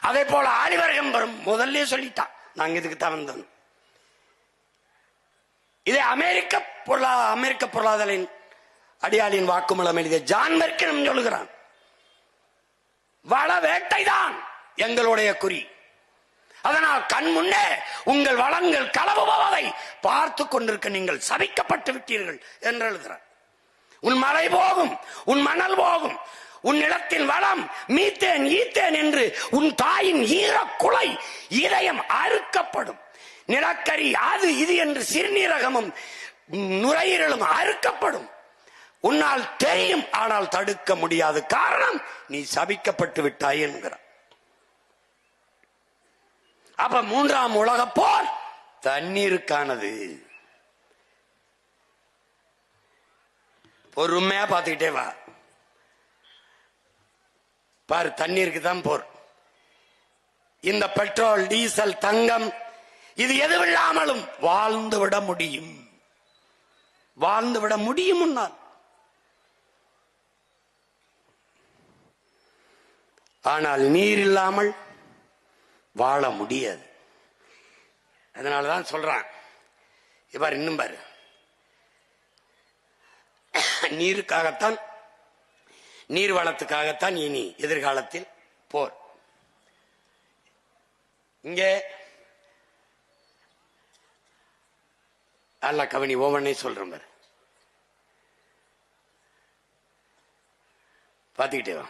அதே போல ஆலிவர் பெரும் முதல்ல சொல்லிட்டான், நாங்க இதுக்கு தான் வந்தோம். இதே அமெரிக்க பொருளாதார அடியாளின் வாக்குமூலம் எழுதிய ஜான் மெர்க்கினம் சொல்லுகிறான், வள வேட்டைதான் எங்களுடைய குறி. அதனால் கண் முன்னே உங்கள் வளங்கள் களவுபவதை பார்த்து கொண்டிருக்க நீங்கள் சபிக்கப்பட்டு விட்டீர்கள் என்று எழுதுகிறார். உன் மலை போகும், உன் மணல் போகும், உன் நிலத்தின் வளம் மீத்தேன் ஈத்தேன் என்று உன் தாயின் ஈர குலை இதயம் அறுக்கப்படும். நிலக்கரி அது இது என்று சிறுநீரகமும் நுரையீரலும் அறுக்கப்படும். உன்னால் தெரியும், ஆனால் தடுக்க முடியாது. காரணம், நீ சபிக்கப்பட்டு விட்டாய் என்கிறார். அப்ப மூன்றாம் உலக போர் தண்ணீருக்கானது. பொறுமையா பார்த்துக்கிட்டே வா பாரு, தண்ணீருக்கு தான் போர். இந்த பெட்ரோல் டீசல் தங்கம் இது எதுவில்லாமலும் வாழ்ந்து விட முடியும், வாழ்ந்து விட முடியும். ஆனால் நீர் இல்லாமல் வாழ முடியாது. அதனாலதான் சொல்றான், இவர் இன்னும் பாரு, நீருக்காகத்தான், நீர் வளத்துக்காகத்தான் இனி எதிர்காலத்தில் போர். இங்கே அல்ல கவனி, ஒவ்வொன்னே சொல்றேன் பாரு, பாத்துக்கிட்டே வா.